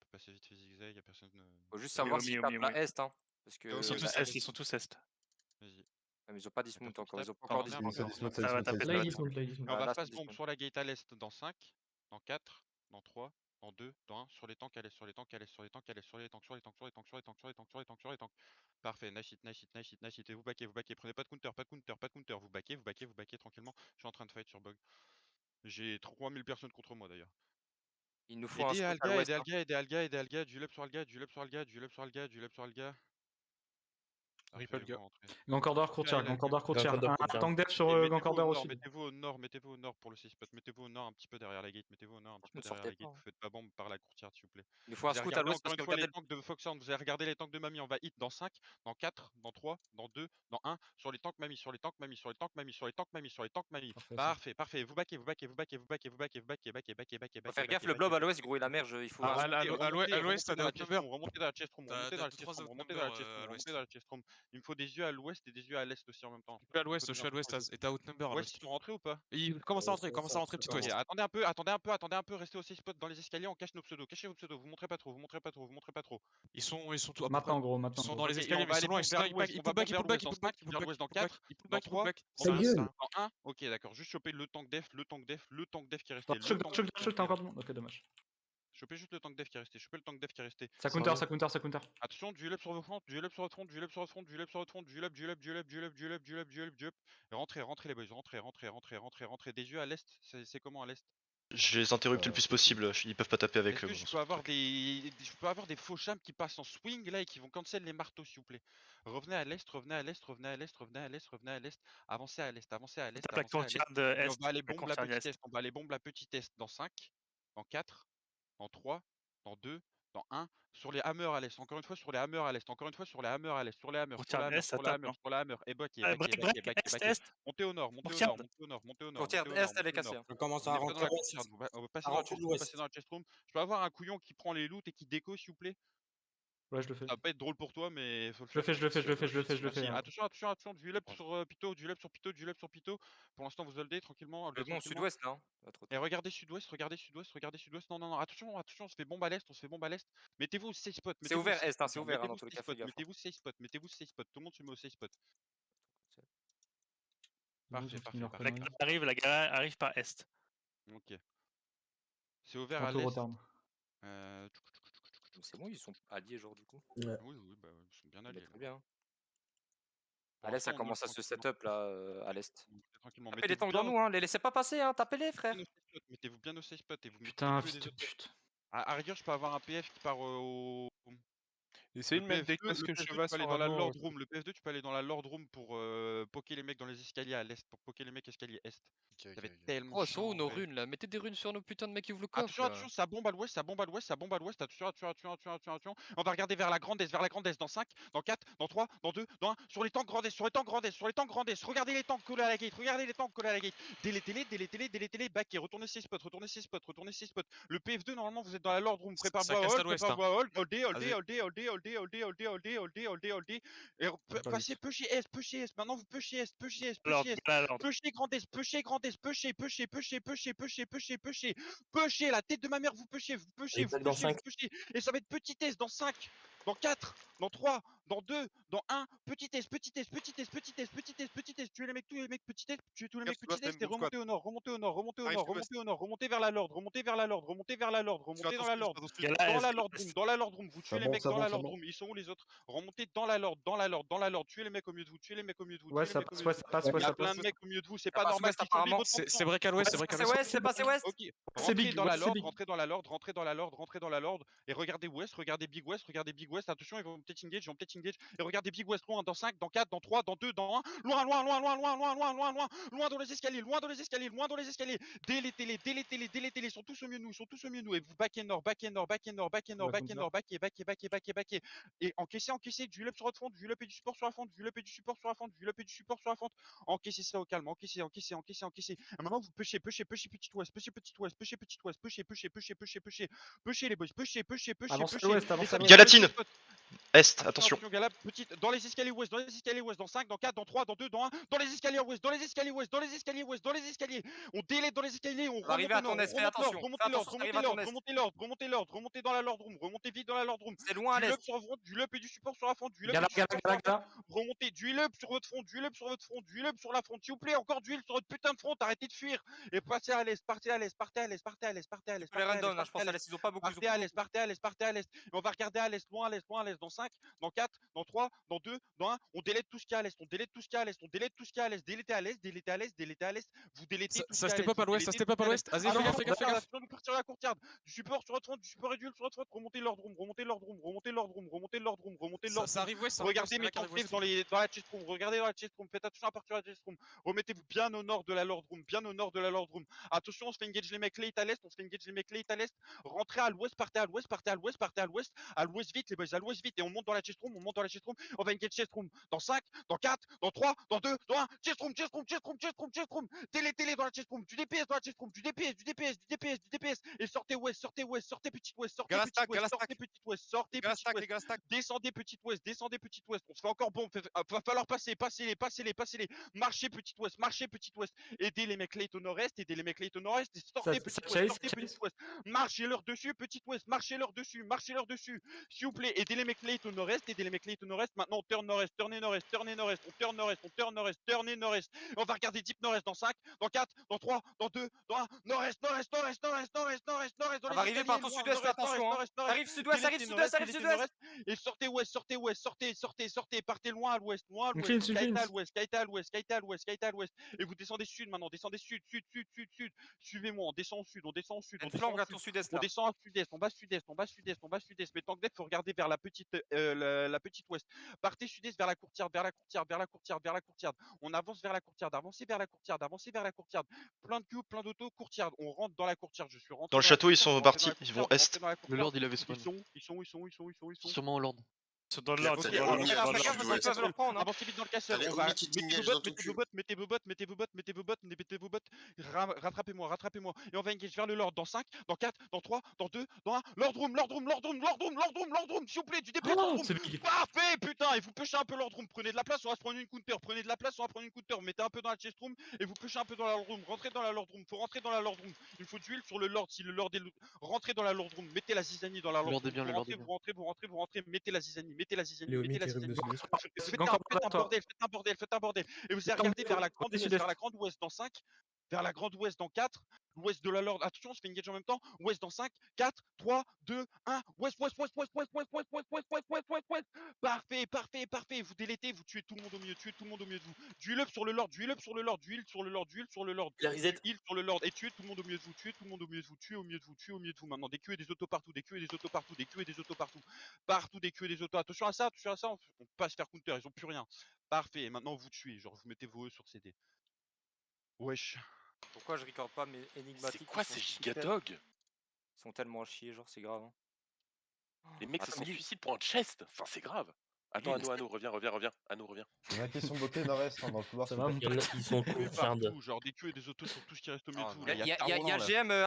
passer vite fait zigzag, y'a personne. Faut juste savoir s'ils tapent la Est, hein. Parce que Ils sont tous la Est, ils sont tous Est. Vas-y. mais ils ont pas dismount personne qui encore, ils tape. ont pas encore Attendez un dismount. peu, Ça va taper, ça Là, va il taper. dismount, là, il dismount. Et on va là, fast c'est bomb dismount. sur la gate à l'est dans 5, dans 4, dans 3, dans 2, dans 1, sur les tanks à l'est, sur les tanks à l'est, sur les tanks à l'est, sur les tanks, sur les tanks, sur les tanks, sur les tanks, sur les tanks, sur les tanks, sur les tanks. Parfait, nice hit, nice hit, nice hit, nice hit. Et vous backez, prenez pas de counter, pas de counter, pas de counter. Vous backez tranquillement. Je suis en train de fight sur bug. J'ai 3000 personnes contre moi d'ailleurs. Il nous faut un scout à Alga, l'ouest. aidez Alga, du lup sur Alga, du lup sur Alga, du lup sur Alga, du lup sur Alga. Rip Parfait, Alga. vous rentrez. Gankordor courtier, Gankordor courtier. Gankordor Un courtier. tank dev sur Et Gankordor aussi. mettez-vous au nord pour le 6 spot. Mettez-vous au nord un petit peu derrière la gate. Mettez-vous au nord un petit peu Ne derrière sortez la pas, gate. hein. Vous faites pas bombe par la courtière s'il vous plaît. Il nous faut un Vous avez scout à regardé l'ouest encore parce une que fois les regardez. tanks de Foxhound. Vous avez regardé les tanks de Mamie. On va hit dans 5, dans 4, dans 3, dans 2, dans 1. Sur les tanks Mamie, sur les tanks Mamie, sur les tanks Mamie, sur les tanks Mamie, sur les tanks Mamie. Parfait. Parfait. Vous backez. Faut faire gaffe, le blob à l'ouest, gros, il a merge, il faut un scout. À l'ouest, t'as des outnumbers. Remontez dans la chest room, T'as remontez dans la deux, chest trois room, remontez outnumbers, dans la chest room, à remontez l'ouest. dans la chest room. Il me faut des yeux à l'ouest et des yeux à l'est aussi en même temps. Je suis à l'ouest, je suis à l'ouest, Az. Et t'as outnumber à Ouest, l'ouest. ils sont rentrés ou pas? Il commence à rentrer, petit Ok, ouest. attendez un peu, restez au safe spot dans les escaliers, on cache nos pseudos, cachez vos pseudos, vous montrez pas trop. Ils sont tous à peu près. Maintenant, gros, Ils maintenant. sont Gros. dans les Ok, et escaliers, on mais va ils sont aller loin. bomb vers l'ouest, Ils on va pull back, bomb vers l'ouest dans 5, ils pull vers back, l'ouest dans ils pull back, 4, ils pull dans back, ils pull 3, back. dans Ta 2, gueule. dans 1. Ok, d'accord, juste choper le tank def qui est resté. T'as encore du monde. Ok, dommage. Chopez juste le tank def qui est resté, chopez le tank def qui est resté. Ça counter. Attention, du up sur votre front, du up sur votre front, du up sur votre front, du up sur votre front, du up. Rentrez les boys, rentrez. Des yeux à l'est, c'est comment à l'est? Je les interrupte le plus possible, ils peuvent pas taper avec Est-ce eux. que je peux avoir des faux chams qui passent en swing là et qui vont cancel les marteaux s'il vous plaît. Revenez à l'est. Avancez à l'est. Tape la courtière de Et Est. on va aller La bombe la courtière petite Est. est. On va aller bombe la petite est dans 5, dans 4, dans 3, dans 2, dans 1. Sur les hammers à l'est. Encore une fois sur les hammers à l'est. Sur les Courtière Est, ça tape. Et backez. Break, Est. Montez au nord. Courtière. Courtière est, elle est cassée. Je commence On à est pas dans rentrer la ouest. courtière, on va passer Ça dans la rentre chest room, l'ouest. passer dans la chest room. Je peux avoir un couillon qui prend les loots et qui déco s'il vous plaît? Ouais, je le fais. Ça va pas être drôle pour toi, mais faut le Je faire. le fais. Merci. Attention, du up sur Pito. Pour l'instant, vous holdez tranquillement. Le bon sud-ouest là. Et regardez sud-ouest. Non. Attention, on se fait bombe à l'est. Mettez-vous au safe spot. C'est ouvert est, c'est ouvert dans Mettez-vous tous les safe cas, fais spot. gaffe. Mettez-vous safe spot. Tout le monde se met au safe spot. Parfait. La galère arrive par Est. Ok. C'est ouvert à l'est. C'est bon, ils sont alliés genre du coup. Oui, bah ils sont bien alliés. Très bien. Pour À l'est, ça l'instant, on commence à se set-up là, à l'est. tranquillement. Tapez les tanks dans nous, hein, les laissez pas passer, hein, tapez-les frère. Mettez-vous bien au safe spot et vous Putain, mettez les autres. À rigueur, je peux avoir un PF qui part au. Essayez de mettre des casques Le PF2, tu cheval peux aller sur dans la anneau. Lord Room. Le PF2, tu peux aller dans la Lord Room pour poker les mecs dans les escaliers à l'est. Pour poker les mecs escaliers est. Ça va être tellement Oh, sont où chiant. nos runes là? Mettez des runes sur nos putains de mecs qui ouvrent le coffre. Attention, ça bombe à l'ouest. Attention. On va regarder vers la grande est dans 5, dans 4, dans 3, dans 2, dans 1. Sur les tanks grande est. Regardez les tanks collés à la gate. Délétez-les. Back et retournez ces spots. Le PF2, normalement, vous êtes dans la Lord Room. Prépare-moi à hold. Holdez. Et passez, pushez S. Maintenant, vous pushez S. Pushez grande est. Pushez la tête de ma mère, vous pushez. Et ça va être petit S dans 5, dans 4, dans 3, dans 2, dans 1. Petit S. Tuez les mecs, petit S. Tuez tous les mecs, petit S. Et remontez au nord. Remontez vers la Lord. Remontez dans la Lord Room. Vous tuez les mecs dans la Lord Room. Ils sont où les autres? Remontez dans la Lord. Tuez les mecs au milieu de vous. Ouais, ça passe. Il y a plein de mecs au milieu de vous. C'est pas normal. C'est break à l'ouest, C'est passé ouest. Ok, rentrez dans la Lord, et regardez West, regardez Big West, attention, ils vont peut-être engage, et regardez Big West loin, dans 5, dans 4, dans 3, dans 2, dans 1, loin dans les escaliers, délétez-les, ils sont tous au milieu de nous, et vous backez nord, backez, et encaissez, du lup sur votre front, du lup et du support sur la front, encaissez ça au calme, encaissez. À un moment, vous pushez petit ouest, pushez les boys, pushez. Avance à l'ouest. Galatine. Est, attention. attention Galab, petite, dans les escaliers ouest, dans 5, dans 4, dans 3, dans 2, dans 1, dans les escaliers ouest, dans les escaliers ouest, dans les escaliers ouest, dans les escaliers. On délai dans les escaliers, on va arriver à remonte ton est, fais attention. remontez l'ordre, remontez l'ordre, remontez dans la Lord Room, remontez vite dans la Lord Room. C'est loin à Du l'est. up sur front, du up et du support sur la front, du up et Gala, du support sur la front. gala. Remontez du up sur votre front, du up sur votre front, du up sur la front, s'il vous plaît, encore du heal sur votre putain de front, arrêtez de fuir. Et passez à l'est, partez à l'est, partez à l'est, partez à l'est, partez à l'est. Les random, je pense à l'est, ils ont pas beaucoup. Partez à l'est, partez à l'est, partez à l'est. Et on va regarder à l'est, loin à l'est, loin à l'est, dans 5, dans 4, dans 3, dans 2, dans 1. On délète tout ce qu'il y a à l'est, on délète tout ce qu'il y a à l'est, on délète tout ce qu'il y a à l'est, délétez à l'est, délétez à l'est, délétez à l'est. Vous délétez tout ce qu'il y a à l'est. Ça step up à l'ouest, ça step up à l'ouest. Vas-y, fais gaffe, fais gaffe. Partir la courtiarde. Du support sur votre front, du support réduit sur votre front. Remontez l'ordre room, remontez l'ordre room, remontez l'ordre room, remontez l'ordre room, remontez l'ordre. Ça arrive ouest. Regardez mes tanks dans la chest room, regardez dans la chest room, faites attention à partir de la chest room. Remettez-vous bien au nord de la Lord Room, bien au nord de la Lord Room. Attention, on se fait engage les mecs late à l'est, on se fait engage les mecs late à l'est. Rentrez à l'ouest, partez à l'ouest, partez à l'ouest, partez à l'ouest, à l'ouest vite les boys, à l'ouest vite. Et on monte dans la chest room, on monte dans la chest room, on va engage chest room. Dans 5, dans 4, dans 3, dans 2, dans 1. Chest room, chest room, chest room, chest room, chest room. Télé dans la chest room, du DPS dans la chest room, du DPS, du DPS, du DPS, du DPS. Et sortez ouest, sortez ouest, sortez petit ouest, sortez petit ouest, sortez petit ouest, sortez petit ouest. Descendez petit ouest, descendez petit ouest. On se fait encore bon, va falloir passer, passez-les. Marchez petit ouest, aidez les mecs late au nord-est, aidez les mecs late au nord-est, et sortez petit ouest, sortez petit ouest. Marchez-leur dessus, petit ouest, marchez-leur dessus. S'il vous plaît, aidez les mecs late au nord-est, aidez les mecs late au nord-est. Maintenant, turn nord-est, turnez nord-est, turnez nord-est, on turn nord-est, on turn nord-est, turnez nord-est. On va regarder deep nord-est dans 5, dans 4, dans 3, dans 2, dans 1. Nord-est, nord-est, nord-est, nord-est, nord-est, nord-est, nord-est. On va arriver par ton sud-ouest, attention. Arrive sud-ouest, arrive sud-ouest, arrive sud-ouest. Et sortez ouest, sortez, partez loin à l'ouest, Kaita à l'ouest. Et vous descendez sud maintenant, descendez sud. Suivez-moi, on descend au sud, on descend à ton sud-est. on descend à sud-est, on bas sud-est. Mais tant que faut regarder vers la petite ouest. Partez sud-est vers la courtiarde. On avance vers la courtiarde, avancez vers la courtiarde. Plein de cubes, plein d'auto, courtiarde. On rentre dans la courtiarde, je suis rentré. Dans le château, ils sont partis, ils vont est. Le Lord il avait Ils spawn. sont. Sûrement au Lord. Sur dans le Lord, Ok, c'est dans le avancez Lord. vite Fais gaffe, parce qu'ils peuvent le prendre. Avancez vite dans le castle. Allez, On va Omni qui t'engage dans ton cul. mettez vos bottes. Rattrapez-moi. Et on va engage vers le Lord dans 5, dans 4, dans 3, dans 2, dans 1. Lord Room, s'il vous plaît, du DP Lord Room. C'est big. Parfait, putain, et vous pushez un peu Lord Room. Prenez de la place, on va se prendre une counter. Mettez un peu dans la chest room et vous pushez un peu dans la Lord Room. Rentrez dans la Lord Room. Faut rentrer dans la Lord Room. Il faut du heal sur le Lord. Si le Lord est rentrez dans la Lord Room. Mettez la zizanie dans la Lord Room. Vous rentrez. Mettez la zizanie. Faites un bordel. Et vous allez regarder vers la grande ouest dans 5, vers la grande ouest dans 4, l'ouest de la Lord. Attention, on se fait engage en même temps. Ouest dans 5, 4, 3, 2, 1. Ouest. Parfait. Vous délétez, vous tuez tout le monde au milieu de vous. Du heal up sur le Lord, du heal sur le Lord. La reset. Heal sur le Lord et tuez tout le monde au milieu de vous. Tuez au milieu de vous. Maintenant, des Q et des autos partout. Partout des Q et des autos. Attention à ça, on peut pas se faire counter, ils ont plus rien. Parfait, et maintenant vous tuez, genre vous mettez vos E sur CD. Wesh. Pourquoi je recorde pas mes énigmatiques? C'est quoi ces gigadog? Ils sont tellement à chier, genre c'est grave. Les mecs se sont suicides pour un chest. Enfin, c'est grave. Attends, Anno, reviens. Anno, reviens. Il y en a qui sont bloqués nord-est dans le couloir. Ils sont Genre des Q et des autos sur tout ce qui reste au milieu de vous. Il y a le GM